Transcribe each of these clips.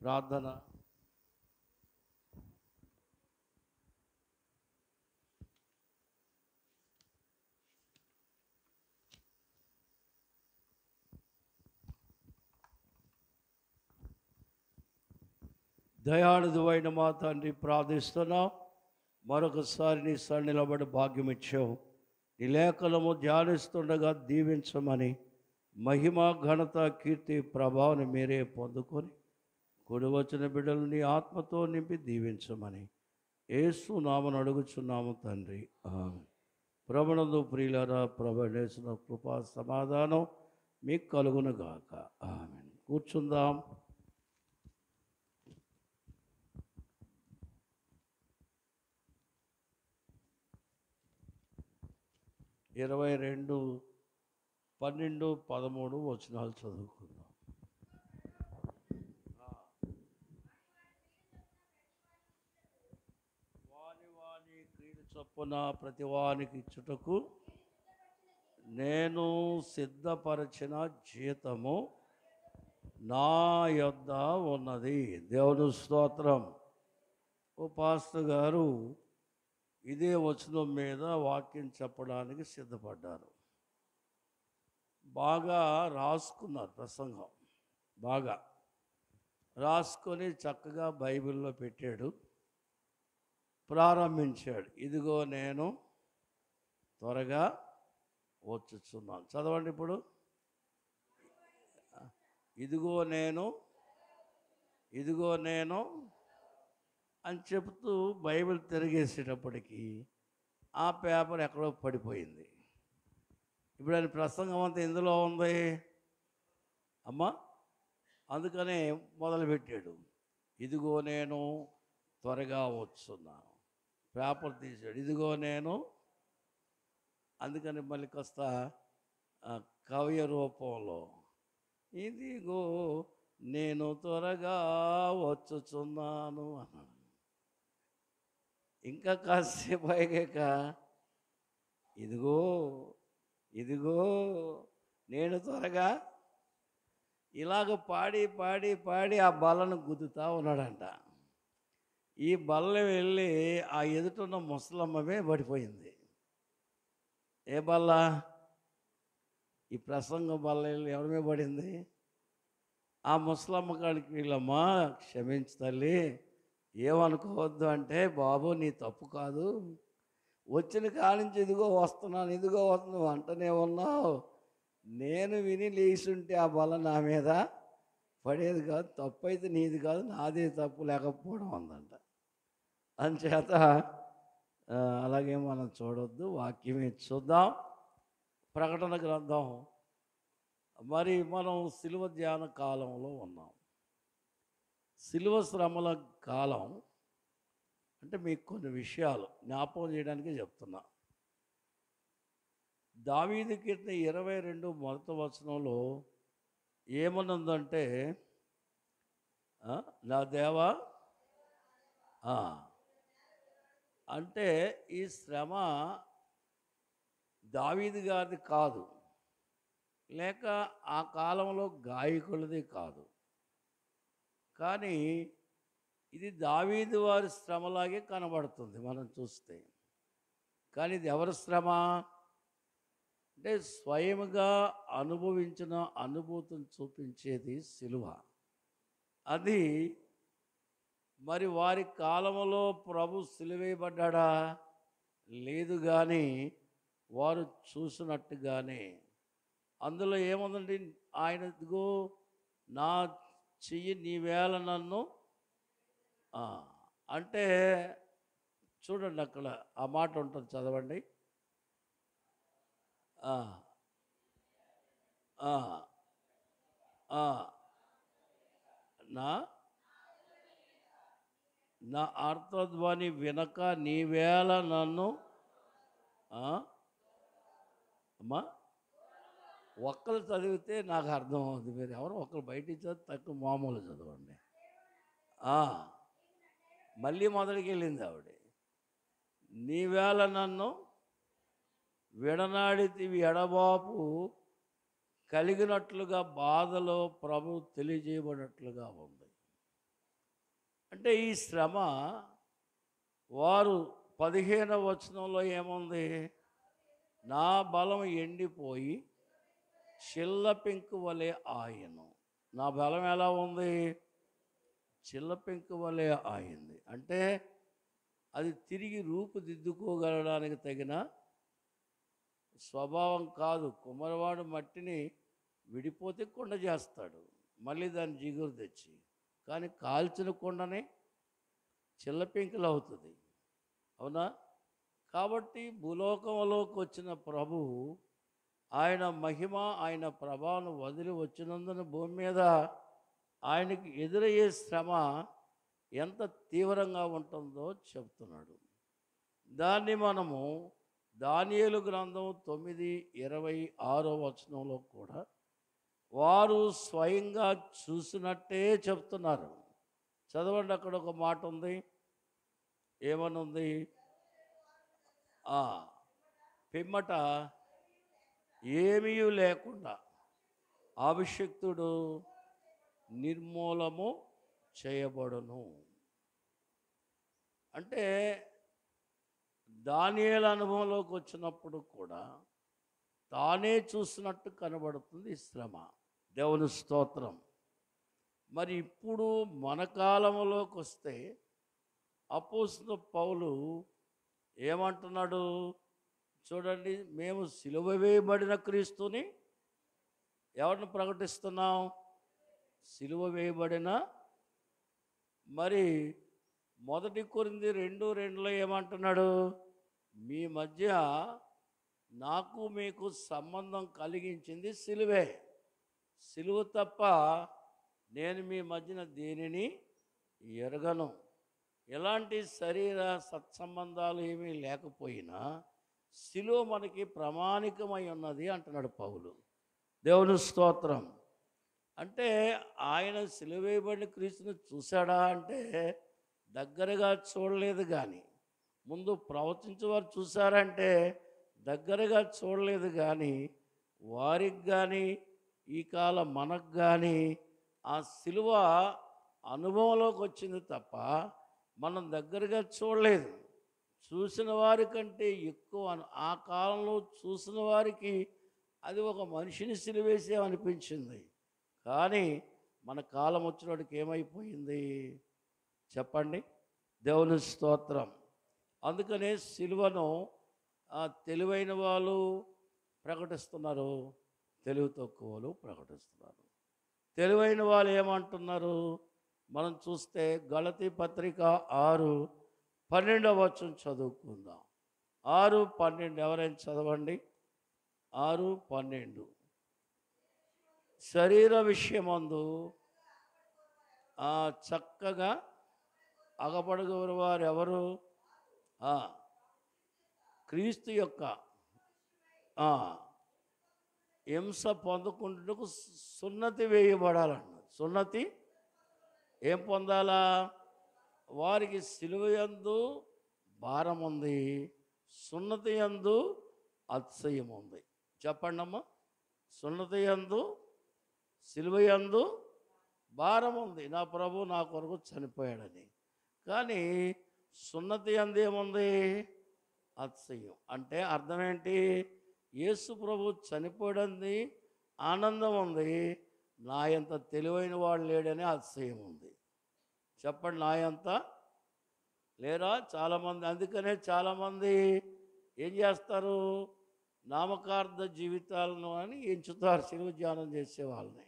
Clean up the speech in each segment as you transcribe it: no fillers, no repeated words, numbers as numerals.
ప్రార్థన. దయాళుదువైన మా తండ్రి, ప్రార్థిస్తున్నాం. మరొకసారి నీ సరి నిలబడి భాగ్యం ఇచ్చావు. నీ లేఖనము ధ్యానిస్తుండగా దీవించమని, మహిమ ఘనత కీర్తి ప్రభావాన్ని మీరే పొందుకొని కూడి వచ్చిన బిడ్డలు నీ ఆత్మతో నింపి దీవించమని యేసు నామమున అడుగుచున్నాము తండ్రి, ఆమేన్. ప్రభునందు ప్రియులారా, ప్రభు నేసిన కృపా సమాధానం మీకు కలుగునుగాక, ఆమేన్. కూర్చుందాం. ఇరవై 12, 13 వచనాలు చదువుకుందాం. వాని వాని క్రీడు చొప్పున ప్రతి వానికి ఇచ్చుటకు నేను సిద్ధపరచిన జీతము నా యొద్ద ఉన్నది. దేవుని స్తోత్రం. ఓ పాస్టర్ గారు ఇదే వచనం మీద వాక్యం చెప్పడానికి సిద్ధపడ్డారు. బాగా రాసుకున్నారు, ప్రసంగం బాగా రాసుకొని చక్కగా బైబిల్లో పెట్టాడు. ప్రారంభించాడు. ఇదిగో నేను త్వరగా వచ్చుచున్నాను. చదవండి ఇప్పుడు. ఇదిగో నేను అని చెబుతూ బైబిల్ తిరిగేసేటప్పటికి ఆ పేపర్ ఎక్కడో పడిపోయింది. ఇప్పుడు ఆయన ప్రసంగం అంతా ఇందులో ఉంది అమ్మా. అందుకనే మొదలుపెట్టాడు, ఇదిగో నేను త్వరగా వస్తున్నాను. పేపర్ తీసాడు, ఇదిగో నేను. అందుకని మళ్ళీ కాస్త కవ్య రూపంలో, ఇదిగో నేను త్వరగా వచ్చుచున్నాను అన్నాడు. ఇంకా కాసేపు అయ్యాక ఇదిగో నేను త్వరగా, ఇలాగ పాడి పాడి పాడి ఆ బల్లను గుద్దుతా ఉన్నాడంట. ఈ బల్ల వెళ్ళి ఆ ఎదుటున్న ముసలమ్మమే పడిపోయింది. ఏ బల్ల? ఈ ప్రసంగం బల్ల వెళ్ళి ఎవరి పడింది? ఆ ముసలమ్మ కాడికి వీళ్ళమ్మా, క్షమించు తల్లి, ఏమనుకోవద్దు అంటే, బాబు నీ తప్పు కాదు, వచ్చిన కానించి ఇదిగో వస్తున్నాను అంటనే ఉన్నావు, నేను విని లేచుంటే ఆ బల నా మీద పడేది కాదు, తప్పు అయితే నీది కాదు, నాదే తప్పు లేకపోవడం ఉందంట. అందుచేత అలాగే మనం చూడొద్దు, వాక్యమే చూద్దాం. ప్రకటన గ్రంథం. మరి మనం సిలువ ధ్యాన కాలంలో ఉన్నాం. సిలువ శ్రమల కాలం అంటే మీకు కొన్ని విషయాలు జ్ఞాపకం చేయడానికి చెప్తున్నా. దావీదు కీర్తన 22 మొదటి వచనంలో ఏమనుందంటే, నా దేవా, అంటే ఈ శ్రమ దావీదు గారిది కాదు, లేక ఆ కాలంలో గాయకులది కాదు, కానీ ఇది దావీదు వారి శ్రమలాగే కనబడుతుంది మనం చూస్తే. కానీ ఇది ఎవరి శ్రమ అంటే, స్వయముగా అనుభవించిన అనుభూతిని చూపించేది సిలువ. అది మరి వారి కాలంలో ప్రభు సిలువేయబడ్డా లేదు, కానీ వారు చూసినట్టుగానే అందులో ఏముందండి, ఆయన ఇదిగో నా చెయ్యి నీవేళ నన్ను అంటే, చూడండి అక్కడ ఆ మాట ఉంటుంది, చదవండి. నా అర్థధ్వని వినక నీవేళ నన్ను అమ్మా. ఒక్కరు చదివితే నాకు అర్థం అవుతుంది, మీరు ఎవరు ఒకరు బయట చదివి తక్కువ మామూలు చదవండి. మళ్ళీ మొదటికి వెళ్ళింది ఆవిడ. నీవేళ నన్ను విడనాడితివి ఎడబాపు కలిగినట్లుగా బాధలో ప్రభు తెలియజేయబడినట్లుగా ఉంది. అంటే ఈ శ్రమ వారు 15వ వచనంలో ఏముంది? నా బలం ఎండిపోయి చిల్ల పెంకు వలె ఆయను. నా బలం ఎలా ఉంది? చిల్ల పెంకు వలె ఆయింది. అంటే అది తిరిగి రూపుదిద్దుకోగలడానికి తగిన స్వభావం కాదు. కుమ్మరివాడు మట్టిని విడిపోతే కుండ చేస్తాడు, మళ్ళీ దాన్ని జిగురు తెచ్చి. కానీ కాల్చిన కుండనే చిల్ల పెంకులు అవుతుంది, అవునా? కాబట్టి భూలోకంలోకి వచ్చిన ప్రభువు ఆయన మహిమ, ఆయన ప్రభావం వదిలి వచ్చినందున భూమి మీద ఆయనకి ఎదురయ్యే శ్రమ ఎంత తీవ్రంగా ఉంటుందో చెప్తున్నాడు. దాన్ని మనము దానియేలు గ్రంథం 9:26 వచనంలో కూడా వారు స్వయంగా చూసినట్టే చెప్తున్నారు. చదవండి, అక్కడ ఒక మాట ఉంది. ఏమనుంది? పిమ్మట ఏమీ లేకుండా అభిషిక్తుడు నిర్మూలము చేయబడును. అంటే దానియేలు అనుభవంలోకి వచ్చినప్పుడు కూడా తానే చూసినట్టు కనబడుతుంది ఈ శ్రమ. దేవుని స్తోత్రం. మరి ఇప్పుడు మన కాలంలోకి వస్తే అపోస్తలుడు పౌలు ఏమంటున్నాడు చూడండి. మేము సిలువ వేయబడిన క్రీస్తుని ఎవరిని ప్రకటిస్తున్నాం? సిలువ వేయబడిన. మరి 1 కొరింథీ 2:2లో ఏమంటున్నాడు? మీ మధ్య నాకు మీకు సంబంధం కలిగించింది సిలువే. సిలువ తప్ప నేను మీ మధ్యన దేనిని ఎరగను. ఎలాంటి శరీర సత్సంబంధాలు ఏమీ లేకపోయినా సిలువ మనకి ప్రామాణికమై ఉన్నది అంటున్నాడు పౌలు. దేవుని స్తోత్రం. అంటే ఆయన సిలువ వేయబడిన క్రీస్తుని చూశాడా అంటే దగ్గరగా చూడలేదు. కానీ ముందు ప్రవచించేవారు చూశారంటే దగ్గరగా చూడలేదు. కానీ వారికి కానీ ఈ కాలం మనకు కానీ ఆ సిలువ అనుభవంలోకి వచ్చింది తప్ప మనం దగ్గరగా చూడలేదు. చూసిన వారి కంటే ఎక్కువ ఆ కాలంలో చూసిన వారికి అది ఒక మనిషిని సిలువేసే అనిపించింది. కానీ మన కాలం వచ్చినోడికి ఏమైపోయింది చెప్పండి? దేవుని స్తోత్రం. అందుకనే సిలువను తెలివైన వాళ్ళు ప్రకటిస్తున్నారు, తెలివి తక్కువ వాళ్ళు ప్రకటిస్తున్నారు. తెలివైన వాళ్ళు ఏమంటున్నారు? మనం చూస్తే గలతీ పత్రిక 6:12 వచనం చదువుకుందాం. 6:12 ఎవరైనా చదవండి. 6:12 శరీర విషయమందు చక్కగా అగపడగోరు వారు ఎవరు? క్రీస్తు యొక్క హింస పొందుకుంటూ సున్నతి వేయబడాలన్న. సున్నతి ఏం పొందాలా? వారికి సిలువ యందు భారం ఉంది, సున్నతి యందు అతిశయం ఉంది. చెప్పండి అమ్మా. సున్నతి యందు, సిలువ యందు భారం ఉంది. నా ప్రభు నా కొరకు చనిపోయాడని. కానీ సున్నతి యందు ఏముంది? అతిశయం. అంటే అర్థం ఏంటి? యేసు ప్రభు చనిపోయాడని ఆనందం ఉంది, నా ఎంత తెలివైన వాడు లేడని అతిశయం ఉంది. చెప్పండి, నా ఎంత లేరా? చాలామంది. అందుకనే చాలామంది ఏం చేస్తారు? నామకార్థ జీవితాలను అని ఎంచుతారు సిలువ ధ్యానం చేసే వాళ్ళని.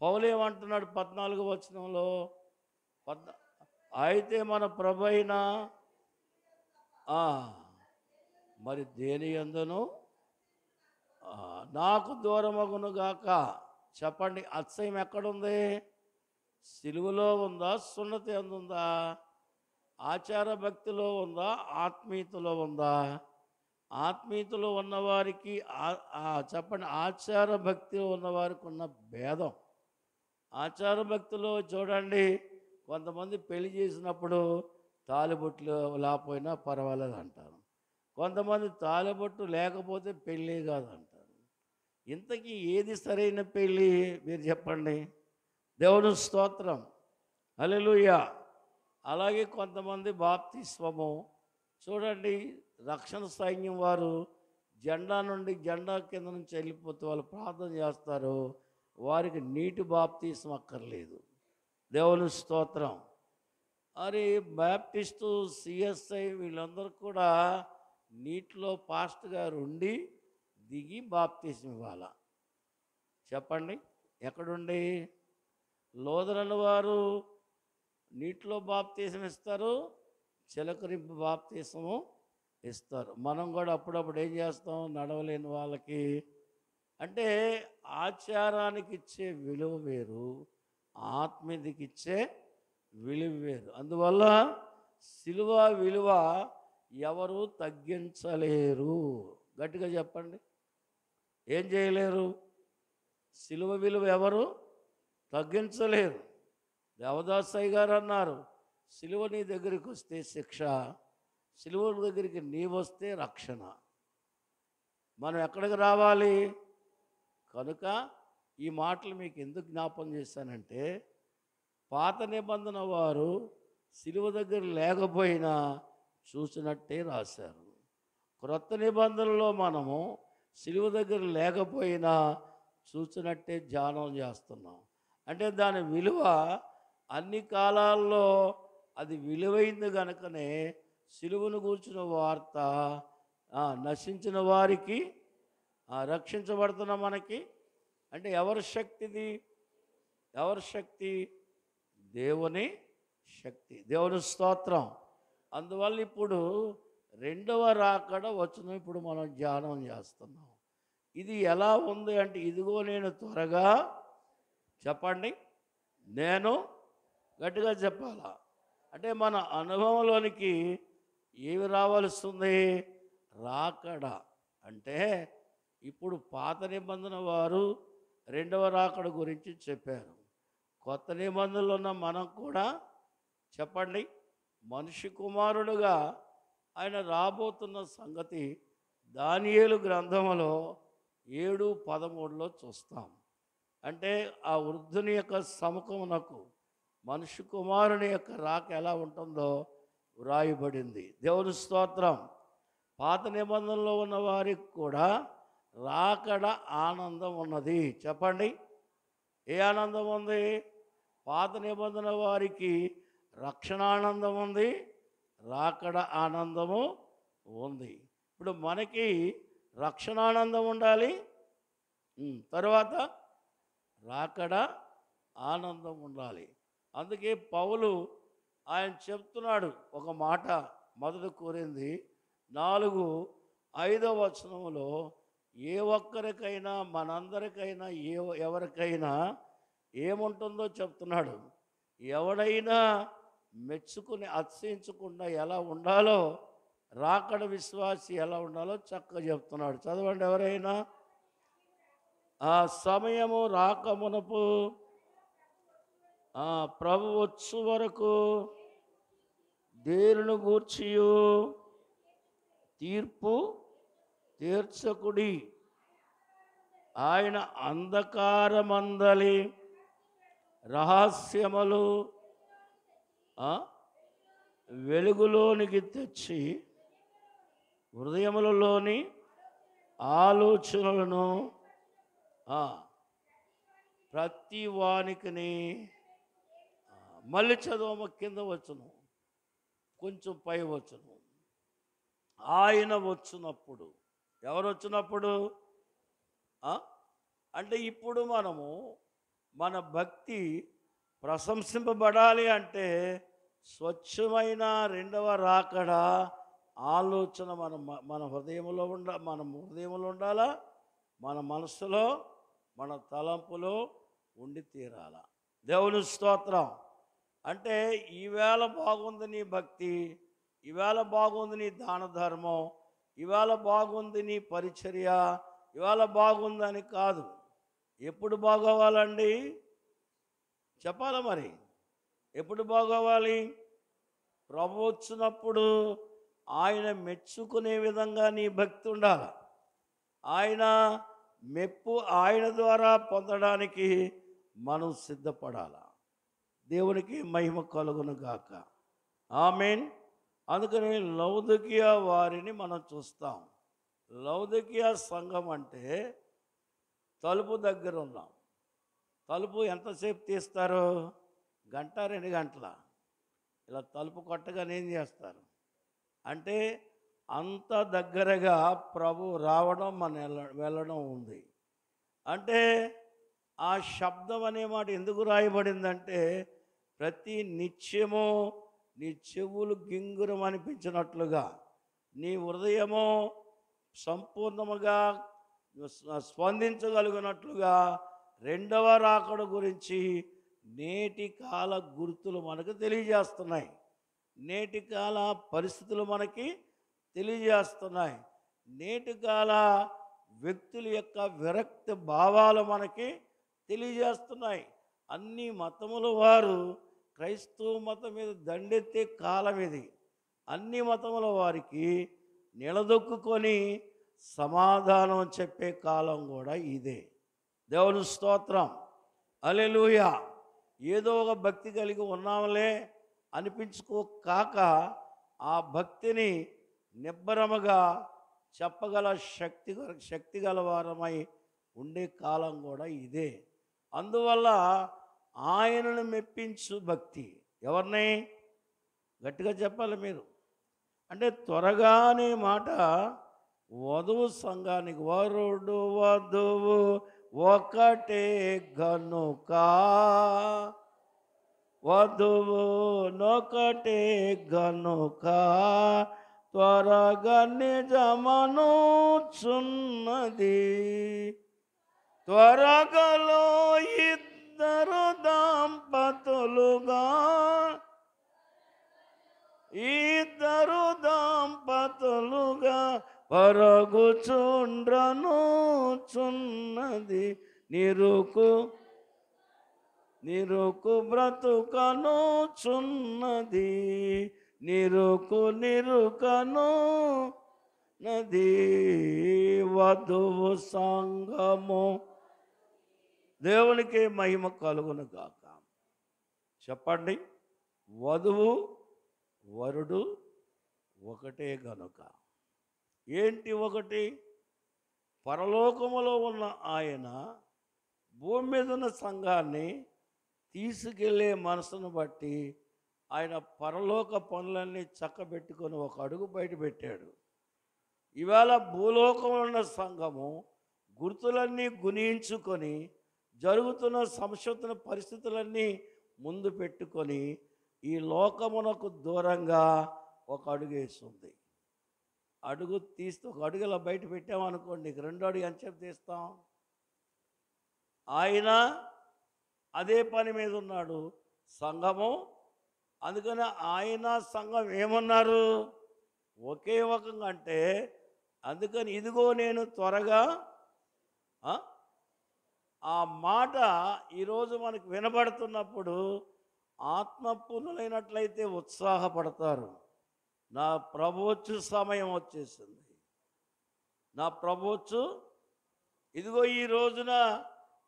పౌలు ఏమంటున్నాడు 14వ వచనంలో? అయితే మన ప్రభు అయిన మరి దేని యందును నాకు దూరమగునుగాక. చెప్పండి, అతిశయం ఎక్కడుంది? సిలువలో ఉందా? సున్నతి ఎందుందా? ఆచార భక్తిలో ఉందా? ఆత్మీయతలో ఉందా? ఆత్మీయతలో ఉన్నవారికి చెప్పండి, ఆచార భక్తిలో ఉన్నవారికి ఉన్న భేదం. ఆచార భక్తిలో చూడండి, కొంతమంది పెళ్లి చేసినప్పుడు తాలిబొట్లు లేకపోయినా పర్వాలేదు అంటారు. కొంతమంది తాలిబొట్టు లేకపోతే పెళ్ళి కాదు అంటారు. ఇంతకీ ఏది సరైన పెళ్ళి మీరు చెప్పండి? దేవుని స్తోత్రం. హల్లెలూయా. అలాగే కొంతమంది బాప్తిస్మము చూడండి, రక్షణ సైన్యం వారు జెండా నుండి జెండా కింద నుంచి వెళ్ళిపోతే వాళ్ళు ప్రార్థన చేస్తారు, వారికి నీటి బాప్తిస్మం అక్కర్లేదు. దేవుని స్తోత్రం. మరి బాప్టిస్టు, సిఎస్ఐ వీళ్ళందరూ కూడా నీటిలో పాస్ట్ గారు ఉండి దిగి బాప్తిస్మం ఇవ్వాల. చెప్పండి, ఎక్కడుండి? లోదరన్న వారు నీటిలో బాప్తీసం ఇస్తారు, చిలకరింపు బాప్తీసము ఇస్తారు. మనం కూడా అప్పుడప్పుడు ఏం చేస్తాం? నడవలేని వాళ్ళకి అంటే ఆచారానికి ఇచ్చే విలువ వేరు, ఆత్మీయతకి ఇచ్చే విలువ వేరు. అందువల్ల సిలువ విలువ ఎవరు తగ్గించలేరు. గట్టిగా చెప్పండి, ఏం చేయలేరు? సిలువ విలువ ఎవరు తగ్గించలేరు. దేవదాసయ్య గారు అన్నారు, సిలువ నీ దగ్గరికి వస్తే శిక్ష, సిలువ దగ్గరికి నీ వస్తే రక్షణ. మనం ఎక్కడికి రావాలి? కనుక ఈ మాటలు మీకు ఎందుకు జ్ఞాపం చేశానంటే, పాత నిబంధన వారు సిలువ దగ్గర లేకపోయినా చూసినట్టే రాశారు. క్రొత్త నిబంధనలో మనము సిలువ దగ్గర లేకపోయినా చూసినట్టే ధ్యానం చేస్తున్నాం. అంటే దాని విలువ అన్ని కాలాల్లో అది విలువైంది కనుకనే సిలువను గూర్చిన వార్త నశించిన వారికి రక్షించబడుతున్న మనకి అంటే ఎవరి శక్తిది? ఎవరి శక్తి? దేవుని శక్తి. దేవుని స్తోత్రం. అందువల్ల ఇప్పుడు రెండవ రాకడ వచనం ఇప్పుడు మనం ధ్యానం చేస్తున్నాం. ఇది ఎలా ఉంది అంటే, ఇదిగో నేను త్వరగా, చెప్పండి, నేను గట్టిగా చెప్పాలా? అంటే మన అనుభవంలోనికి ఏమి రావాల్సింది? రాకడ. అంటే ఇప్పుడు పాత నిబంధన వారు రెండవ రాకడ గురించి చెప్పారు. కొత్త నిబంధనలో ఉన్న మనం కూడా, చెప్పండి, మనిషి కుమారుడుగా ఆయన రాబోతున్న సంగతి దానియేలు గ్రంథములో 7:13 చూస్తాం. అంటే ఆ వృద్ధుని యొక్క సముఖమునకు మనిషి కుమారుని యొక్క రాక ఎలా ఉంటుందో వ్రాయబడింది. దేవుని స్తోత్రం. పాత నిబంధనలో ఉన్న వారికి కూడా రాకడ ఆనందం ఉన్నది. చెప్పండి, ఏ ఆనందం ఉంది? పాత నిబంధన వారికి రక్షణ ఆనందం ఉంది, రాకడ ఆనందము ఉంది. ఇప్పుడు మనకి రక్షణ ఆనందం ఉండాలి, తర్వాత రాకడ ఆనందం ఉండాలి. అందుకే పౌలు ఆయన చెప్తున్నాడు ఒక మాట, 1 కొరింథీ 4:5 వచనంలో, ఏ ఒక్కరికైనా మనందరికైనా ఎవరికైనా ఏముంటుందో చెప్తున్నాడు. ఎవడైనా మెచ్చుకుని అతిశయించకుండా ఎలా ఉండాలో, రాకడ విశ్వాసి ఎలా ఉండాలో చక్కగా చెప్తున్నాడు. చదవండి ఎవరైనా. ఆ సమయము రాకమునపు ప్రభు వచ్చు వరకు దేనిని గూర్చియు తీర్పు తీర్చకుడి, ఆయన అంధకారమందలి రహస్యములు వెలుగులోనికి తెచ్చి హృదయములలోని ఆలోచనలను ప్రతి వానికిని, మళ్ళీ చదవమ, కింద వచ్చును, కొంచెం పై వచ్చును, ఆయన వచ్చినప్పుడు. ఎవరు వచ్చినప్పుడు? అంటే ఇప్పుడు మనము మన భక్తి ప్రశంసింపబడాలి అంటే స్వచ్ఛమైన రెండవ రాకడ ఆలోచన మన హృదయంలో ఉండాలా, మన మనసులో, మన తలంపులో ఉండి తీరాల. దేవుని స్తోత్రం. అంటే ఈవేళ బాగుంది నీ భక్తి, ఈవేళ బాగుంది నీ దాన ధర్మం, ఈవేళ బాగుంది నీ పరిచర్య, ఇవాళ బాగుందని కాదు. ఎప్పుడు బాగోవాలండి? చెప్పాలా మరి? ఎప్పుడు బాగోవాలి? ప్రభు వచ్చినప్పుడు ఆయన మెచ్చుకునే విధంగా నీ భక్తి ఉండాలి. ఆయన మెప్పు ఆయన ద్వారా పొందడానికి మనం సిద్ధపడాలి. దేవునికి మహిమ కలుగును గాక. ఆమేన్. అందుకని లౌదీకియా వారిని మనం చూస్తాం. లౌదీకియా సంఘం అంటే తలుపు దగ్గర ఉన్నాం. తలుపు ఎంతసేపు తీస్తారు? గంట 2 గంటల. ఇలా తలుపు కొట్టగానే ఏం చేస్తారు అంటే అంత దగ్గరగా ప్రభు రావడం వెళ్ళడం ఉంది. అంటే ఆ శబ్దం అనే మాట ఎందుకు రాయబడిందంటే ప్రతి నిత్యము నీ చెవులు గింగురం అనిపించినట్లుగా నీ హృదయము సంపూర్ణముగా స్పందించగలిగినట్లుగా రెండవ రాకడ గురించి నేటి కాల గుర్తులు మనకు తెలియజేస్తున్నాయి. నేటి కాల పరిస్థితులు మనకి తెలియజేస్తున్నాయి. నేటి కాల వ్యక్తుల యొక్క విరక్తి భావాలు మనకి తెలియజేస్తున్నాయి. అన్ని మతముల వారు క్రైస్తవ మతం మీద దండెత్తే కాలం ఇది. అన్ని మతముల వారికి నిలదొక్కుని సమాధానం చెప్పే కాలం కూడా ఇదే. దేవుని స్తోత్రం, హల్లెలూయా. ఏదో ఒక భక్తి కలిగి ఉన్నాంలే అనిపించుకోక ఆ భక్తిని నిబ్బరముగా చెప్పగల శక్తి గలవారమై ఉండే కాలం కూడా ఇదే. అందువల్ల ఆయనను మెప్పించు భక్తి. ఎవరిని గట్టిగా చెప్పాలి మీరు అంటే త్వరగా అనే మాట వధువు సంఘానికి వరుడు వధువు ఒకటే గనుక వధువు నొకటే గనుక త్వరగా నిజమనుచున్నది. త్వరగలో ఇద్దరు దంపతులుగా పరుగుచుండ్రనుచున్నది. నిరుకు బ్రతుకనుచున్నది. నిరుకను నది వధువు సంఘము. దేవునికి మహిమ కలుగును గాక. చెప్పండి. వధువు వరుడు ఒకటే గనుక. ఏంటి ఒకటి? పరలోకములో ఉన్న ఆయన భూమి మీద ఉన్న సంఘాన్ని తీసుకెళ్ళే మనసును బట్టి ఆయన పరలోక పనులన్నీ చక్కబెట్టుకొని ఒక అడుగు బయట పెట్టాడు. ఇవాళ భూలోకంలో ఉన్న సంఘము గుర్తులన్నీ గుణించుకొని జరుగుతున్న సంశోధన పరిస్థితులన్నీ ముందు పెట్టుకొని ఈ లోకమునకు దూరంగా ఒక అడుగు వేస్తుంది. అడుగు తీస్తే ఒక అడుగు ఇలా బయట పెట్టామనుకోండి, రెండో అడుగు ఎంతసేపు తీస్తాం? ఆయన అదే పని మీద ఉన్నాడు, సంఘము. అందుకని ఆయన సంఘం ఏమన్నారు? ఒకే రకంగా. అంటే అందుకని ఇదిగో నేను త్వరగా. ఆ మాట ఈరోజు మనకు వినబడుతున్నప్పుడు ఆత్మపూర్ణులైనట్లయితే ఉత్సాహపడతారు. నా ప్రభువచ్చు సమయం వచ్చేసింది, నా ప్రభువచ్చు. ఇదిగో ఈ రోజున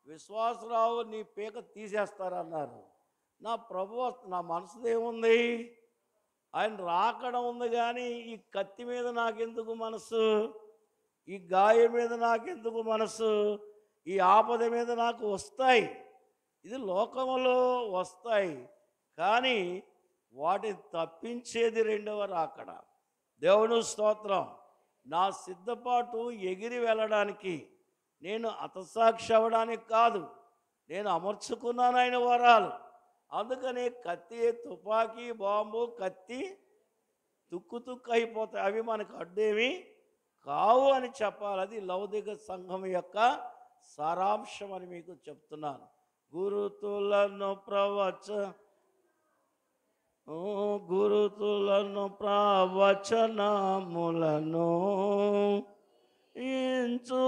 విశ్వాసరావు నీ పీక తీసేస్తారన్నారు. నా ప్రభు నా మనసులో ఏముంది? ఆయన రాకడం ఉంది, కానీ ఈ కత్తి మీద నాకెందుకు మనసు? ఈ గాయం మీద నాకెందుకు మనసు? ఈ ఆపద మీద నాకు వస్తాయి, ఇది లోకములో వస్తాయి, కానీ వాటిని తప్పించేది రెండవ రాకడ. దేవుని స్తోత్రం. నా సిద్ధపాటు ఎగిరి వెళ్ళడానికి, నేను హతసాక్షి అవ్వడానికి కాదు, నేను అమర్చుకున్నాను ఆయన వరాలు. అందుకని కత్తి, తుపాకీ, బాంబు, కత్తి తుక్కు అయిపోతాయి, అవి మనకు అడ్డేమి కావు అని చెప్పాలి. అది లౌకిక సంఘం యొక్క సారాంశం అని మీకు చెప్తున్నాను. గురుతులను ప్రవచనములను ఇంచు.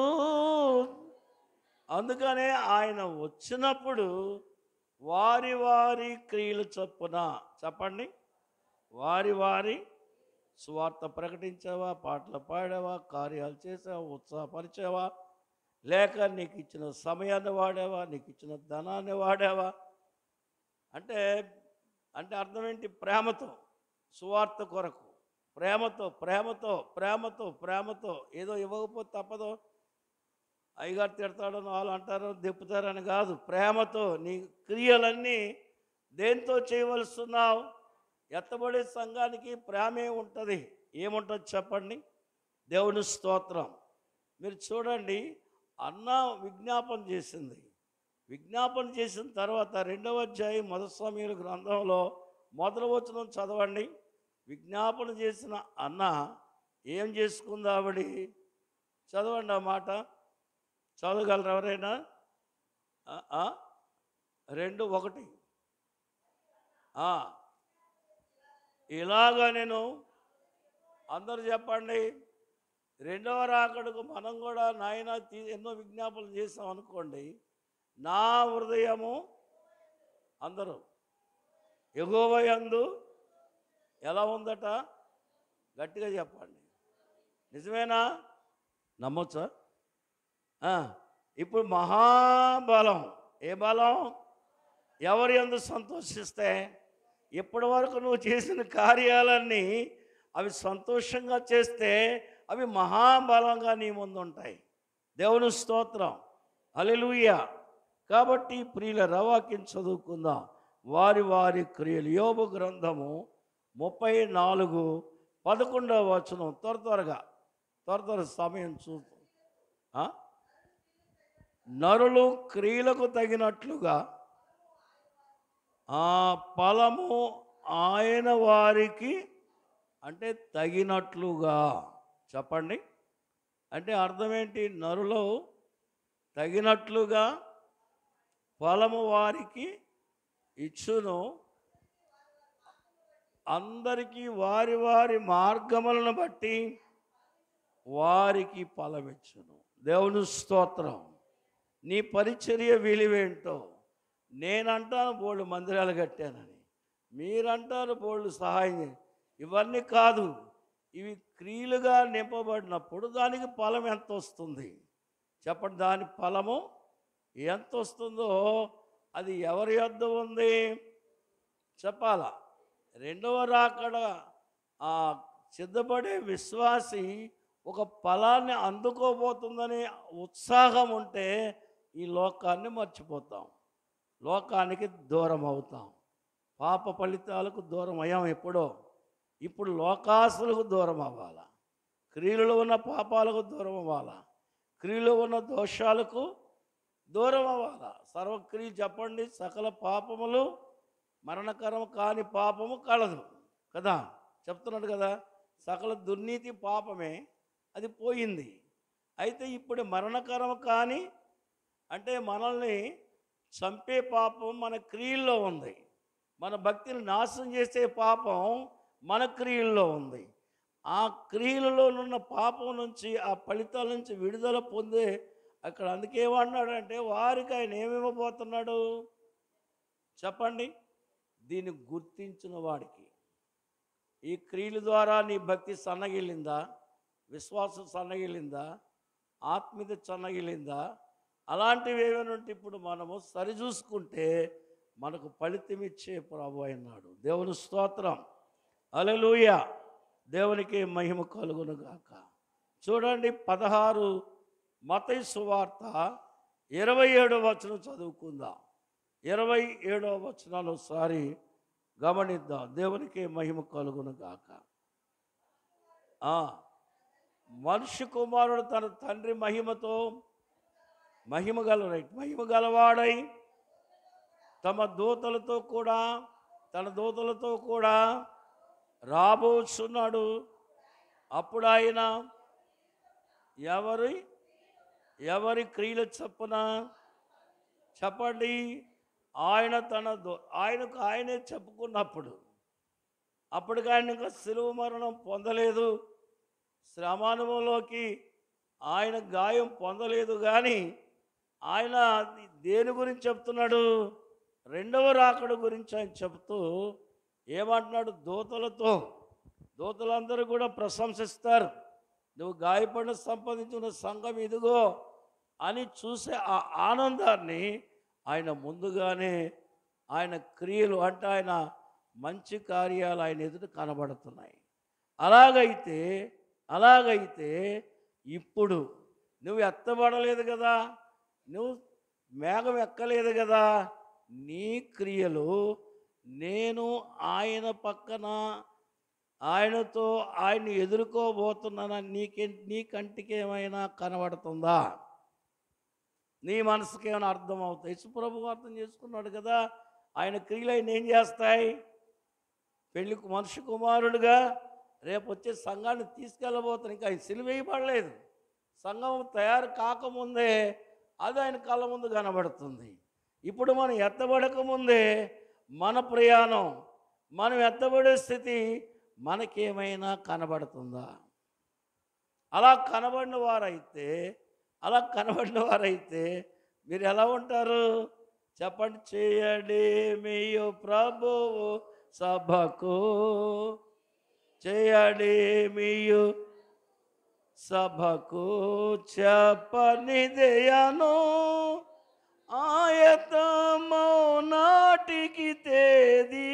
అందుకనే ఆయన వచ్చినప్పుడు వారి వారి క్రియలు చొప్పున, చెప్పండి, వారి వారి సువార్త ప్రకటించావా, పాటలు పాడావా, కార్యాలు చేసావా, ఉత్సాహపరిచావా, లేక నీకు ఇచ్చిన సమయాన్ని వాడావా, నీకు ఇచ్చిన ధనాన్ని వాడావా? అంటే అర్థం ఏంటి? ప్రేమతో. సువార్త కొరకు ప్రేమతో ప్రేమతో ప్రేమతో ప్రేమతో. ఏదో ఇవ్వకపోతే తప్పదు, అయ్యగారు తిడతాడని వాళ్ళు అంటారు, దిప్పుతారని కాదు. ప్రేమతో నీ క్రియలన్నీ దేంతో చేయవలస్తున్నావు? ఎత్తబడే సంఘానికి ప్రేమే ఉంటుంది. ఏముంటుంది చెప్పండి? దేవుని స్తోత్రం. మీరు చూడండి, అన్న విజ్ఞాపన చేసింది. విజ్ఞాపన చేసిన తర్వాత 2వ అధ్యాయం 1 సమూయేలు గ్రంథంలో 1వ వచనం చదవండి. విజ్ఞాపన చేసిన అన్న ఏం చేసుకుంది ఆవిడ? చదవండి ఆ మాట. చదవగలరు ఎవరైనా? 2:1. ఇలాగా నేను, అందరూ చెప్పండి, 2వ రాకడకు మనం కూడా నాయన ఎన్నో విజ్ఞాపనలు చేసాం అనుకోండి. నా హృదయము, అందరూ, యెహోవా యందు ఎలా ఉందట? గట్టిగా చెప్పండి. నిజమేనా? నమ్మొచ్చా? ఇప్పుడు మహాబలం. ఏ బలం? ఎవరి యందు సంతోషిస్తే, ఇప్పటి వరకు నువ్వు చేసిన కార్యాలన్నీ అవి సంతోషంగా చేస్తే అవి మహాబలంగా నీ ముందు ఉంటాయి. దేవుని స్తోత్రం. హల్లెలూయా. కాబట్టి ప్రియుల వాక్యం చదువుకుందాం. వారి వారి క్రియలు. యోబు గ్రంథము 34:11 వచనం. త్వర సమయం చూద్దాం. నరులు క్రియలకు తగినట్లుగా ఆ ఫలము ఆయన వారికి, అంటే తగినట్లుగా. చెప్పండి, అంటే అర్థం ఏంటి? నరులు తగినట్లుగా ఫలము వారికి ఇచ్చును, అందరికీ వారి వారి మార్గములను బట్టి వారికి ఫలమిచ్చును. దేవుని స్తోత్రం. నీ పరిచర్య విలువేంటో. నేనంటాను బోళ్ళు మందిరాలు కట్టానని, మీరంటారు బోళ్ళు సహాయం. ఇవన్నీ కాదు, ఇవి క్రియలుగా నింపబడినప్పుడు దానికి ఫలం ఎంత వస్తుంది చెప్పండి? దాని ఫలము ఎంత వస్తుందో అది ఎవరి యొద్ద ఉంది చెప్పాలా? 2వ రాకడ సిద్ధపడే విశ్వాసి ఒక ఫలాన్ని అందుకోబోతుందని ఉత్సాహం ఉంటే ఈ లోకాన్ని మర్చిపోతాం, లోకానికి దూరం అవుతాం. పాప ఫలితాలకు దూరం అయ్యాం ఎప్పుడో. ఇప్పుడు లోకాసులకు దూరం అవ్వాలా, క్రియలలో ఉన్న పాపాలకు దూరం అవ్వాలా, క్రియలో ఉన్న దోషాలకు దూరం అవ్వాలా. సర్వక్రియ చెప్పండి, సకల పాపములు మరణకరం కాని పాపము కలదు కదా, చెప్తున్నాడు కదా. సకల దుర్నీతి పాపమే, అది పోయింది. అయితే ఇప్పుడు మరణకరం కాని, అంటే మనల్ని చంపే పాపం మన క్రియల్లో ఉంది. మన భక్తిని నాశనం చేసే పాపం మన క్రియల్లో ఉంది. ఆ క్రియలలో ఉన్న పాపం నుంచి, ఆ ఫలితాల నుంచి విడుదల పొందే అక్కడ అందుకేమన్నాడంటే వారికి ఆయన ఏమివ్వబోతున్నాడు చెప్పండి? దీన్ని గుర్తించిన వాడికి. ఈ క్రియల ద్వారా నీ భక్తి సన్నగిలిందా, విశ్వాసం సన్నగిలిందా, ఆత్మీయత సన్నగిలిందా, అలాంటివి ఏమైనా ఉంటే ఇప్పుడు మనము సరిచూసుకుంటే మనకు ఫలితమిచ్చే ప్రభు అన్నాడు. దేవుని స్తోత్రం. హల్లెలూయా. దేవునికి మహిమ కలుగును గాక. చూడండి 16 మత్తయి సువార్త 27వ వచనం చదువుకుందాం. 27వ వచనాలు ఒకసారి గమనిద్దాం. దేవునికి మహిమ కలుగును గాక. మనుష్య కుమారుడు తన తండ్రి మహిమతో మహిమ గలవాడై తన దూతలతో కూడా రాబోచున్నాడు. అప్పుడు ఆయన ఎవరి క్రియల చొప్పున చెప్పండి, ఆయనకు ఆయనే చెప్పుకున్నప్పుడు, అప్పటికి ఆయన ఇంకా శిలువ మరణం పొందలేదు, శ్రమానుభవంలోకి ఆయన గాయం పొందలేదు. కానీ ఆయన దేని గురించి చెప్తున్నాడు? 2వ రాకడ గురించి ఆయన చెప్తూ ఏమంటున్నాడు? దూతలందరూ కూడా ప్రశంసిస్తారు. నువ్వు గాయపడిన సంపాదించిన సంఘం ఇదిగో అని చూసే ఆ ఆనందాన్ని ఆయన ముందుగానే ఆయన క్రియలు, అంటే ఆయన మంచి కార్యాలు ఆయన ఎదుట కనబడుతున్నాయి. అలాగైతే అలాగైతే ఇప్పుడు నువ్వు ఎత్తబడలేదు కదా, నువ్వు మేఘం ఎక్కలేదు కదా, నీ క్రియలు నేను ఆయన పక్కన ఆయనతో ఆయన్ని ఎదుర్కోబోతున్నానని నీ కంటికి ఏమైనా కనబడుతుందా? నీ మనసుకి ఏమైనా అర్థం అవుతాయి? యేసుప్రభు అర్థం చేసుకున్నాడు కదా, ఆయన క్రియలు ఆయన ఏం చేస్తాయి? మనుష్య కుమారుడుగా రేపు వచ్చే సంఘాన్ని తీసుకెళ్ళబోతాను. ఇంకా ఆయన సిలువ వేయబడలేదు, సంఘం తయారు కాకముందే అది ఆయన కళ్ళ ముందు కనబడుతుంది. ఇప్పుడు మనం ఎత్తబడకముందే మన ప్రయాణం, మనం ఎత్తబడే స్థితి మనకేమైనా కనబడుతుందా? అలా కనబడిన వారైతే మీరు ఎలా ఉంటారు చెప్పండి? చేయడేమియో ప్రభువు సభకు, చేయడేమియు సభకు చెప్పనిదయను, ఆయతమో నాటికి తేది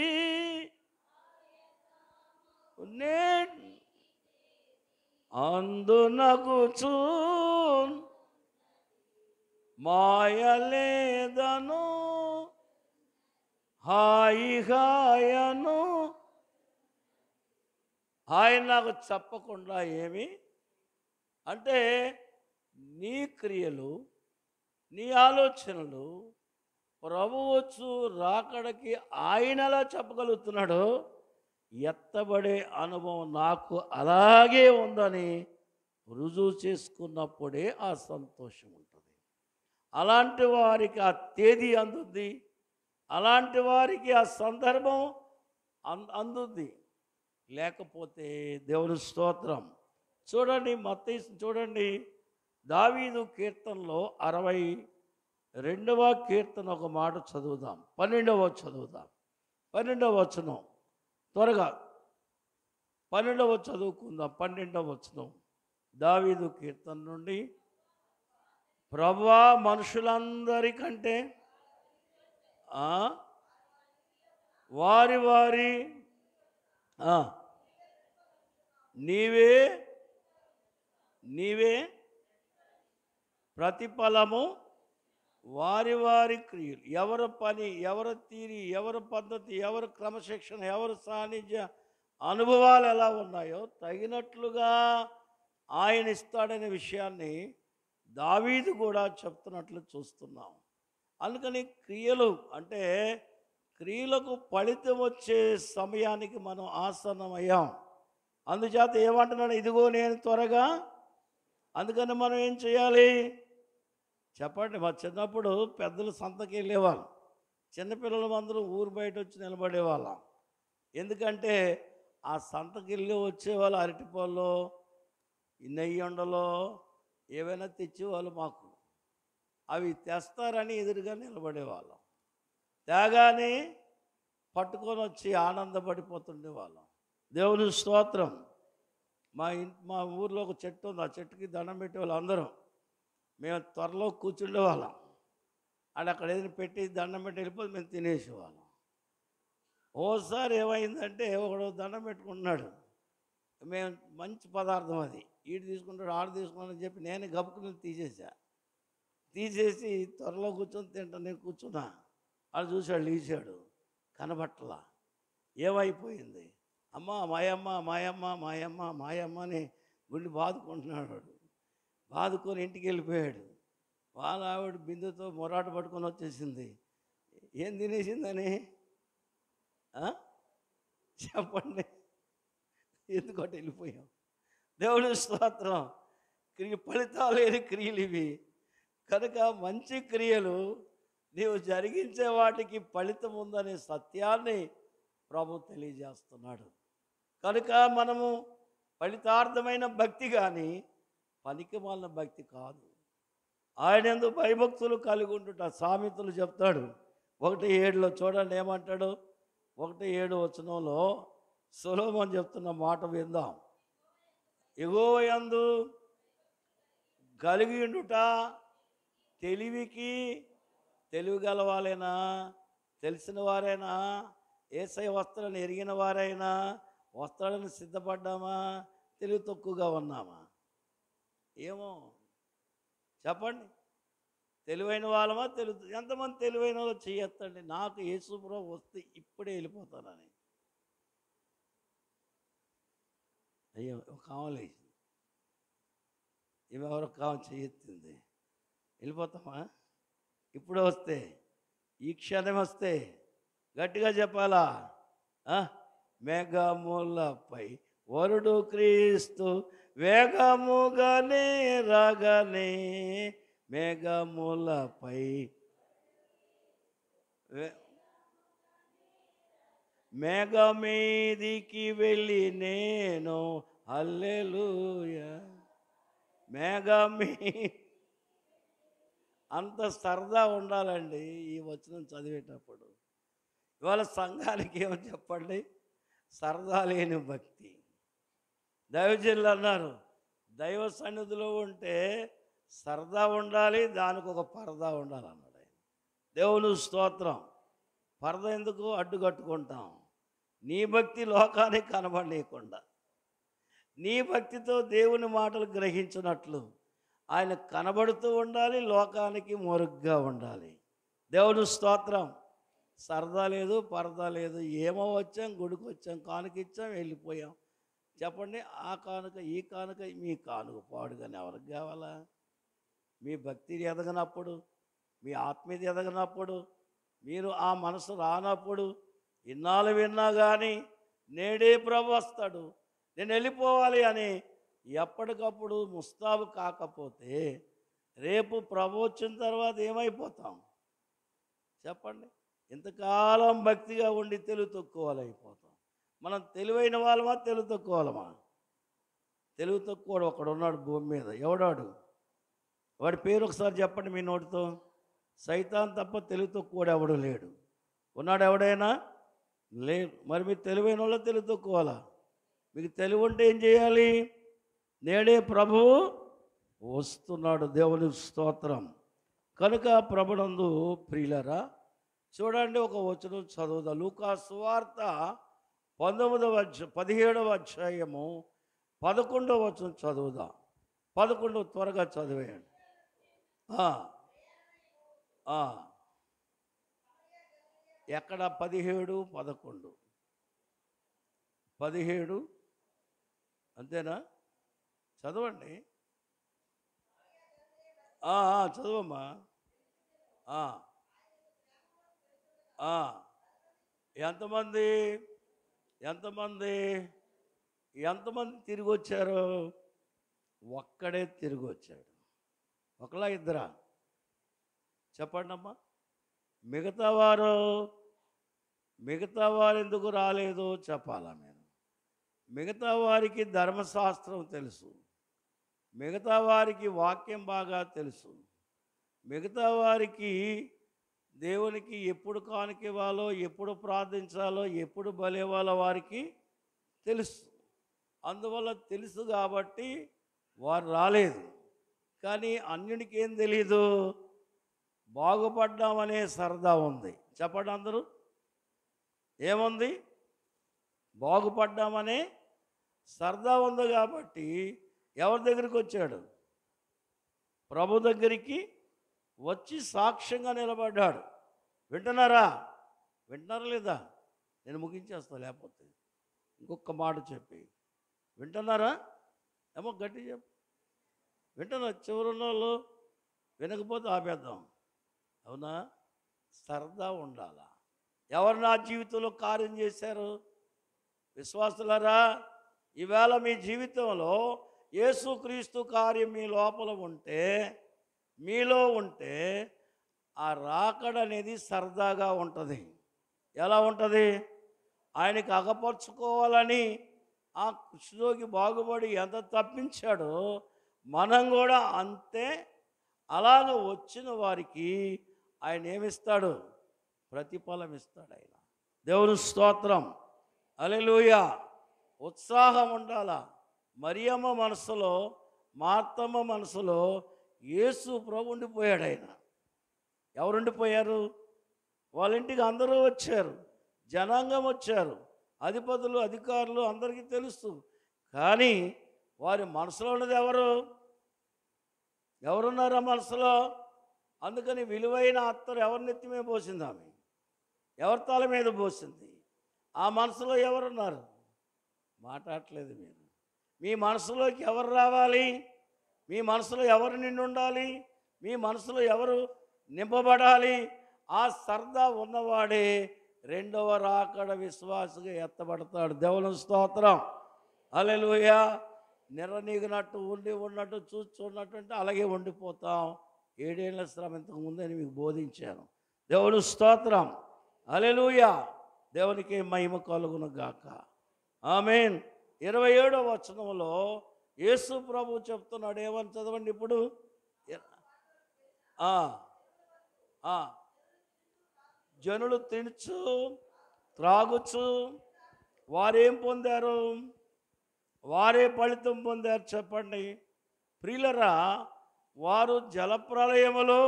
అందునగుచూ మాయలేదను హాయిగాయను. ఆయన నాకు చెప్పకుండా ఏమి అంటే నీ క్రియలు, నీ ఆలోచనలు ప్రభువచ్చు రాకడకి ఆయన ఎలా చెప్పగలుగుతున్నాడు? ఎత్తబడే అనుభవం నాకు అలాగే ఉందని రుజువు చేసుకున్నప్పుడే ఆ సంతోషం ఉంటుంది. అలాంటి వారికి ఆ తేదీ అందుద్ది, అలాంటి వారికి ఆ సందర్భం అందుద్ది. లేకపోతే దేవుని స్తోత్రం. చూడండి మత్తయి చూడండి, దావీదు కీర్తనలో 62వ కీర్తన ఒక మాట చదువుదాం. 12వ చదువుదాం. 12వ వచనం త్వరగా 12వ చదువుకుందాం. 12వ వచనం దావీదు కీర్తన నుండి, ప్రభువా మనుషులందరికంటే వారి వారి నీవే ప్రతిఫలము వారి వారి క్రియలు, ఎవరి పని, ఎవరి తీరి, ఎవరి పద్ధతి, ఎవరి క్రమశిక్షణ, ఎవరి సాన్నిధ్య అనుభవాలు ఎలా ఉన్నాయో తగినట్లుగా ఆయన ఇస్తాడనే విషయాన్ని దావీదు కూడా చెప్తున్నట్లు చూస్తున్నాం. అందుకని క్రియలు అంటే క్రియలకు ఫలితం వచ్చే సమయానికి మనం ఆసన్నమయ్యాం. అందుచేత ఏమంటున్నాడు? ఇదిగో నేను త్వరగా. అందుకని మనం ఏం చేయాలి చెప్పండి? మా చిన్నప్పుడు పెద్దలు సంతకి వెళ్ళేవాళ్ళు, చిన్నపిల్లలు అందరూ ఊరు బయట వచ్చి నిలబడేవాళ్ళం. ఎందుకంటే ఆ సంతకి వెళ్ళి వచ్చేవాళ్ళు అరటిపళ్ళు, నెయ్యి ఉండలో ఏవైనా తెచ్చేవాళ్ళు మాకు. అవి తెస్తారని ఎదురుగా నిలబడేవాళ్ళం. తేగానే పట్టుకొని వచ్చి ఆనందపడిపోతుండే వాళ్ళం. దేవుని స్తోత్రం. మా ఊర్లో ఒక చెట్టు ఉంది, ఆ చెట్టుకి దండం పెట్టేవాళ్ళు అందరం. మేము త్వరలో కూర్చుండే వాళ్ళం. అక్కడ ఏదైనా పెట్టి దండం పెట్టి వెళ్ళిపోతే మేము తినేసేవాళ్ళం. ఓసారి ఏమైందంటే ఒకడు దండం పెట్టుకుంటున్నాడు, మేము మంచి పదార్థం అది, ఈడు తీసుకుంటాడు ఆడు తీసుకున్నాడని చెప్పి నేను గబుకుని తీసేసి త్వరలో కూర్చొని తింటా. నేను కూర్చున్నా, ఆడు చూశాడు, లేచాడు, కనబట్టలా. ఏమైపోయింది? అమ్మ మాయమ్మ మాయమ్మ మాయమ్మ మాయమ్మ అని గుండె బాదుకుంటున్నాడు. బాదుకొని ఇంటికి వెళ్ళిపోయాడు. వాళ్ళ ఆవిడ బిందెతో మొరాట పట్టుకొని వచ్చేసింది. ఏం తినేసిందని చెప్పండి? ఎందుకంటే వెళ్ళిపోయాం. దేవుడి స్తోత్రం. ఫలితాలు లేని క్రియలు ఇవి. కనుక మంచి క్రియలు నీవు జరిగించే వాటికి ఫలితం ఉందనే సత్యాన్ని ప్రభు తెలియజేస్తున్నాడు. కనుక మనము ఫలితార్థమైన భక్తి కానీ పనికి మాలిన భక్తి కాదు. ఆయన యందు భయభక్తులు కలిగి ఉండుట సామెతలు చెప్తాడు. 1:7 చూడండి ఏమంటాడు? 1:7 వచనంలో సొలొమోను చెప్తున్న మాట విందాం. యెహోవా యందు కలిగి ఉండుట తెలివికి, తెలివి గలవాలేనా, తెలిసిన వారేనా, యేసయ్య వస్త్రాలను ఎరిగిన వారైనా వస్త్రాలను సిద్ధపడ్డామా, తెలివి తక్కువగా ఉన్నామా? ఏమో చెప్పండి. తెలివైన వాళ్ళమా? ఎంతమంది తెలివైన వాళ్ళు చేయొద్దండి. నాకు యేసుప్రభు వస్తే ఇప్పుడే వెళ్ళిపోతానని. అయ్యో, ఒక కావలేసింది, ఎవరో కావం చేయెత్తింది. వెళ్ళిపోతామా? ఇప్పుడు వస్తే, ఈ క్షణం వస్తే గట్టిగా చెప్పాలా? మేఘములపై వరుడు క్రీస్తు వేగముగానే రాగానే, మేఘములపై మేఘమీదికి వెళ్ళి నేను హల్లెలూయా. మేఘమీ అంత సరదా ఉండాలండి ఈ వచనం చదివేటప్పుడు. ఇవాళ సంఘానికి ఏమో చెప్పండి, సరదా లేని భక్తి. దైవజనులు అన్నారు, దైవ సన్నిధిలో ఉంటే సరదా ఉండాలి, దానికి ఒక పరదా ఉండాలి అన్నాడు ఆయన. దేవుని స్తోత్రం. పరద ఎందుకు? అడ్డుకట్టుకుంటాం. నీ భక్తి లోకానికి కనబడలేకుండా, నీ భక్తితో దేవుని మాటలు గ్రహించినట్లు ఆయన కనబడుతూ ఉండాలి, లోకానికి మొరుగ్గా ఉండాలి. దేవుని స్తోత్రం. సరదా లేదు, పరదా లేదు. ఏమో వచ్చాం, గుడికి వచ్చాం, కానుక ఇచ్చాం, వెళ్ళిపోయాం. చెప్పండి, ఆ కానుక ఈ కానుక మీ కానుక పాడుగానే ఎవరికి కావాలా? మీ భక్తి ఎదగనప్పుడు, మీ ఆత్మీయత ఎదగనప్పుడు, మీరు ఆ మనసు రానప్పుడు, ఇన్నాళ్ళు విన్నా కానీ నేడే ప్రభు వస్తాడు, నేను వెళ్ళిపోవాలి అని ఎప్పటికప్పుడు ముస్తాబు కాకపోతే రేపు ప్రభు వచ్చిన తర్వాత ఏమైపోతాం చెప్పండి? ఇంతకాలం భక్తిగా ఉండి తెలివి తక్కువలైపోతాం. మనం తెలివైన వాళ్ళమా, తెలివి తక్కువ వాళ్ళమా? తెలివి తక్కువ ఒకడు ఉన్నాడు భూమి మీద. ఎవడాడు? వాడి పేరు ఒకసారి చెప్పండి మీ నోటితో. సైతాన్ తప్ప తెలివి తక్కువడు ఎవడు లేడు. ఉన్నాడు ఎవడైనా? లేదు. మరి మీరు తెలివైన వాళ్ళ తెలివి తక్కువాలా? మీకు తెలివి ఉంటే ఏం చేయాలి? నేడే ప్రభువు వస్తున్నాడు. దేవుని స్తోత్రం. కనుక ప్రభునందు ప్రియులరా, చూడండి, ఒక వచనం చదువుదా. లూకా సువార్త 17వ అధ్యాయము 11వ వచనం చదువుదా. 11 త్వరగా చదివేయండి. ఎక్కడ? 17, 11. 17 అంతేనా? చదవండి. చదవమ్మా. ఎంతమంది ఎంతమంది ఎంతమంది తిరిగి వచ్చారు? ఒక్కడే తిరిగి వచ్చాడు. ఒకలా ఇద్దరా? చెప్పండి అమ్మా. మిగతా వారు ఎందుకు రాలేదో చెప్పాలా నేను? మిగతా వారికి ధర్మశాస్త్రం తెలుసు, మిగతా వారికి వాక్యం బాగా తెలుసు, మిగతా వారికి దేవునికి ఎప్పుడు కానుకివ్వాలో, ఎప్పుడు ప్రార్థించాలో, ఎప్పుడు బలివ్వాలో వారికి తెలుసు. అందువల్ల తెలుసు కాబట్టి వారు రాలేదు. కానీ అన్యునికి ఏం తెలీదు? బాగుపడ్డామనే సరదా ఉంది. చెప్పండి అందరూ, ఏముంది? బాగుపడ్డామనే సరదా ఉంది. కాబట్టి ఎవరి దగ్గరికి వచ్చాడు? ప్రభు దగ్గరికి వచ్చి సాక్ష్యంగా నిలబడ్డాడు. వింటున్నారా? వింటున్నారా లేదా? నేను ముగించేస్తా, లేకపోతే ఇంకొక మాట చెప్పి. వింటున్నారా? ఏమో గట్టి చెప్పు. వింటున్నారు? చివరున్న వాళ్ళు వినకపోతే ఆపేద్దాం. అవునా? సరదా ఉండాలా? ఎవరు నా జీవితంలో కార్యం చేశారు? విశ్వాసులారా, ఈవేళ మీ జీవితంలో యేసుక్రీస్తు కార్యం మీ లోపల ఉంటే, మీలో ఉంటే, ఆ రాకడ అనేది సరదాగా ఉంటుంది. ఎలా ఉంటుంది? ఆయనకి అగపరుచుకోవాలని ఆ కృష్ణుడికి బాగుపడి ఎంత తప్పించాడో మనం కూడా అంతే. అలాగ వచ్చిన వారికి ఆయన ఏమిస్తాడు? ప్రతిఫలం ఇస్తాడు ఆయన. దేవుని స్తోత్రం. హల్లెలూయా. ఉత్సాహం ఉండాలా. మరియమ్మ మనసులో, మార్తమ్మ మనసులో యేసు ప్రభు ఉండిపోయాడు. ఆయన ఎవరు ఉండిపోయారు? వాళ్ళ ఇంటికి అందరూ వచ్చారు. జనాంగం వచ్చారు, అధిపతులు, అధికారులు, అందరికీ తెలుసు. కానీ వారి మనసులో ఉన్నది ఎవరున్నారు ఆ మనసులో? అందుకని విలువైన అత్తరు ఎవరి నెత్తి మీద పోసింది ఆమె? ఎవరి తల మీద పోసింది? ఆ మనసులో ఎవరున్నారు? మాట్లాడట్లేదు మీరు. మీ మనసులోకి ఎవరు రావాలి? మీ మనసులో ఎవరు నిండి ఉండాలి? మీ మనసులో ఎవరు నింపబడాలి? ఆ సరదా ఉన్నవాడే రెండవ రాకడ విశ్వాసగా ఎత్తబడతాడు. దేవుని స్తోత్రం, హల్లెలూయా. నిరనీగినట్టు ఉన్నట్టు చూస్తున్నట్టు అంటే అలాగే ఉండిపోతాం. 7 ఏళ్ల శ్రమ ఇంతకు ముందే మీకు బోధించాను. దేవుని స్తోత్రం, హల్లెలూయా. దేవునికి మహిమ కలుగును గాక. ఆమేన్. 27వ వచనంలో యేసు ప్రభు చెప్తున్నాడు, ఏమని చదవండి ఇప్పుడు. జనులు తినుచు త్రాగుచు వారేం పొందారు? వారే ఫలితం పొందారు. చెప్పండి ప్రియులరా, వారు జలప్రలయములో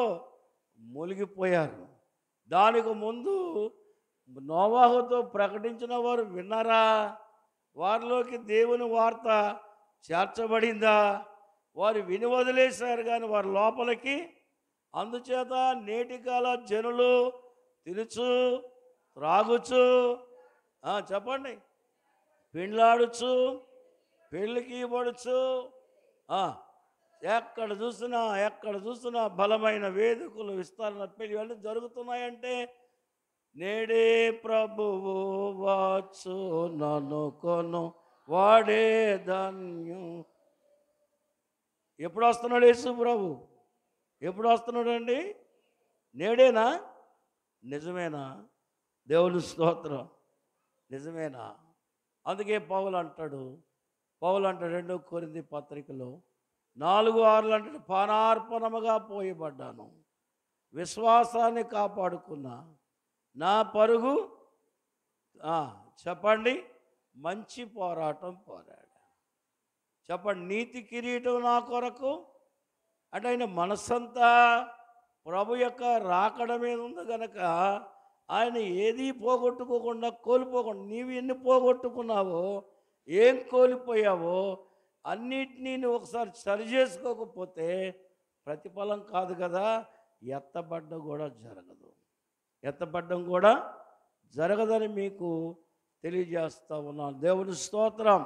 మునిగిపోయారు. దానికి ముందు నోవాహుతో ప్రకటించిన వారు విన్నారా? వారిలోకి దేవుని వార్త చేర్చబడిందా? వారు విని వదిలేశారు కానీ వారి లోపలికి. అందుచేత నేటికాల జనులు తినుచు త్రాగుచు, చెప్పండి, పెండ్లాడుచు పెళ్ళికి పడుచు, ఎక్కడ చూసినా బలమైన వేదికలు, విస్తరణ పెళ్ళి ఇవన్నీ జరుగుతున్నాయంటే నేడే ప్రభువు వచ్చు నన్ను కొను వాడే ధన్యం. ఎప్పుడు వస్తున్నాడు యేసు ప్రభు? ఎప్పుడు వస్తున్నాడు అండి? నేడేనా? నిజమేనా? దేవుని స్తోత్రం, నిజమేనా? అందుకే పౌలు అంటాడు 2 కొరింథీ పత్రికలో 4:6 అంటాడు, పానార్పణముగా పోయబడ్డాను, విశ్వాసాన్ని కాపాడుకున్నా, నా పరుగు చెప్పండి మంచి పోరాటం పోరాడా. చెప్పండి, నీతి కిరీటం నా కొరకు. అంటే ఆయన మనస్సంతా ప్రభు యొక్క రాకడ మీద ఉంది కనుక ఆయన ఏది పోగొట్టుకోకుండా, కోల్పోకుండా, నీవు ఎన్ని పోగొట్టుకున్నావో, ఏం కోల్పోయావో అన్నిటినీ నువ్వు ఒకసారి సరి చేసుకోకపోతే ప్రతిఫలం కాదు కదా, ఎత్తబడ్డం కూడా జరగదని మీకు తెలియజేస్తా ఉన్నాను. దేవుని స్తోత్రం.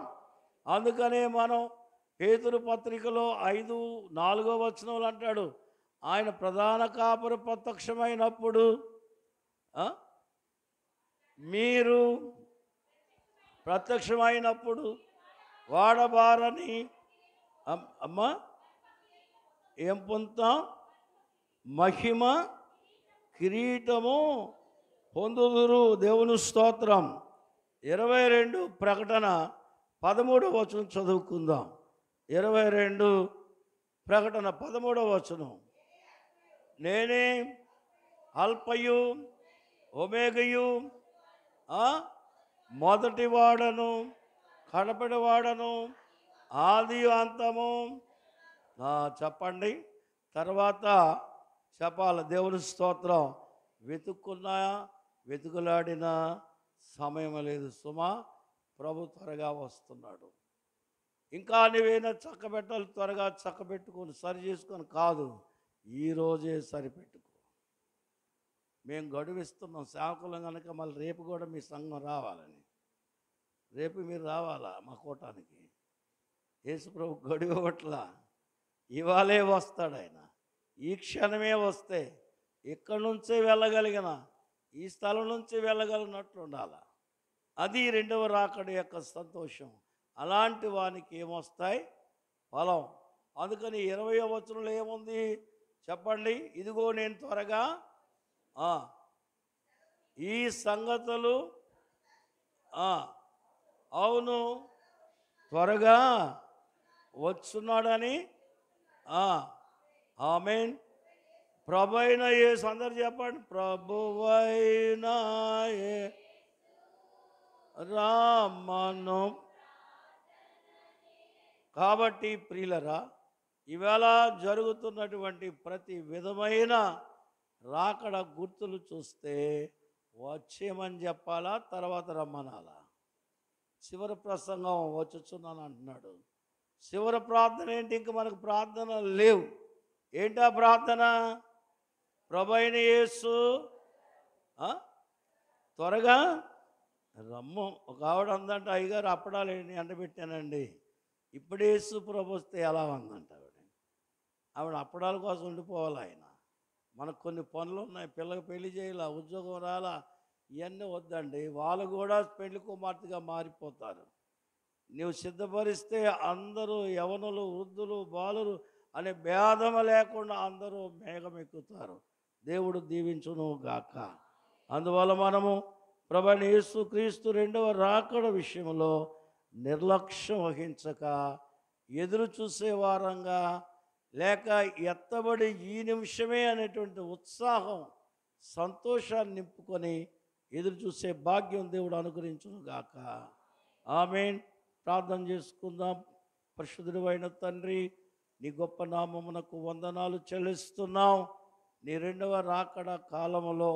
అందుకనే మనం పేతురు పత్రికలో 5:4 వచనంలో అంటాడు, ఆయన ప్రధాన కాపరి ప్రత్యక్షమైనప్పుడు మీరు ప్రత్యక్షమైనప్పుడు వాడబారని ఏం పొందుతాం? మహిమ కిరీటము పొందుదురు. దేవుని స్తోత్రం. 22 ప్రకటన 13వ వచనం చదువుకుందాం. 22 ప్రకటన 13వ వచనం. నేనే అల్పయు ఒమేగయు, మొదటి వాడను కడపటి వాడను, ఆది అంతము. చెప్పండి తర్వాత చెప్పాలి. దేవుని స్తోత్రం. వెతుకులాడిన సమయం లేదు సుమా, ప్రభు త్వరగా వస్తున్నాడు. ఇంకా నువ్వేనా చక్కబెట్టాలి, త్వరగా చక్కబెట్టుకొని సరి చేసుకొని కాదు, ఈరోజే సరిపెట్టుకో. మేము గడువిస్తున్నాం సేవకులం కనుక మళ్ళీ రేపు కూడా మీ సంఘం రావాలని. రేపు మీరు రావాలా మా కూటానికి? యేసు ప్రభు గడువట్లా, ఇవాళే వస్తాడు ఆయన. ఈ క్షణమే వస్తే ఇక్కడి నుంచే వెళ్ళగలిగిన, ఈ స్థలం నుంచి వెళ్ళగలిగినట్లు ఉండాలి. అది రెండవ రాకడ యొక్క సంతోషం. అలాంటి వానికి ఏమొస్తాయి? ఫలం. అందుకని 20వ వచనంలో ఏముంది చెప్పండి? ఇదిగో నేను త్వరగా ఈ సంగతులు అవును త్వరగా వచ్చున్నాడని. ఆమేన్. ప్రభువైన యేసు, అందరు చెప్పండి, ప్రభువైన రామను. కాబట్టి ప్రియులరా, ఇవాళ జరుగుతున్నటువంటి ప్రతి విధమైన రాకడ గుర్తులు చూస్తే వచ్చేయమని చెప్పాలా, తర్వాత రమ్మనాలా? చివరి ప్రసంగం వచ్చుచున్నాను అంటున్నాడు. చివరి ప్రార్థన ఏంటి? ఇంక మనకు ప్రార్థన లేవు. ఏంటా ప్రార్థన? ప్రభైన యేసు ఆ? త్వరగా రమ్ము. ఒక ఆవిడ అందంట, అయ్యగారు అప్పడాలు ఎండబెట్టానండి, ఇప్పుడు యేసు ప్రభు వస్తే ఎలా ఉందంట ఆవిడ అప్పడాల కోసం ఉండిపోవాలి. ఆయన మనకు కొన్ని పనులు ఉన్నాయి, పిల్లకి పెళ్లి చేయాల, ఉద్యోగం రాలా, ఇవన్నీ వద్దండి. వాళ్ళు కూడా పెళ్లి కుమార్తెగా మారిపోతారు. నీవు సిద్ధపరిస్తే అందరూ యవనులు, వృద్ధులు, బాలురు అనే భేదం లేకుండా అందరూ మేఘం ఎక్కుతారు. దేవుడు దీవించును గాక. అందువల్ల మనము ప్రభువైన యేసుక్రీస్తు రెండవ రాకడ విషయంలో నిర్లక్ష్యం వహించక, ఎదురు చూసే వారంగా లేక ఎత్తబడి ఈ నిమిషమే అనేటువంటి ఉత్సాహం, సంతోషాన్ని నింపుకొని ఎదురు చూసే భాగ్యం దేవుడు అనుగ్రహించును గాక. ఆమేన్. ప్రార్థన చేసుకుందాం. పరిశుద్ధుడు అయిన తండ్రి, నీ గొప్ప నామమునకు వందనాలు చెల్లిస్తున్నాం. నీ రెండవ రాకడ కాలములో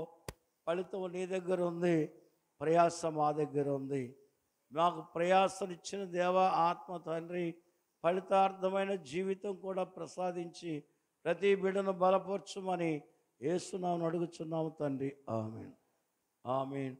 ఫలితం నీ దగ్గర ఉంది, ప్రయాస మా దగ్గర ఉంది. మాకు ప్రయాసనిచ్చిన దేవ ఆత్మ తండ్రి, ఫలితార్థమైన జీవితం కూడా ప్రసాదించి ప్రతి బిడ్డను బలపరచుమని యేసు నామమున అడుగుచున్నాము తండ్రి. ఆమేన్. ఆమేన్.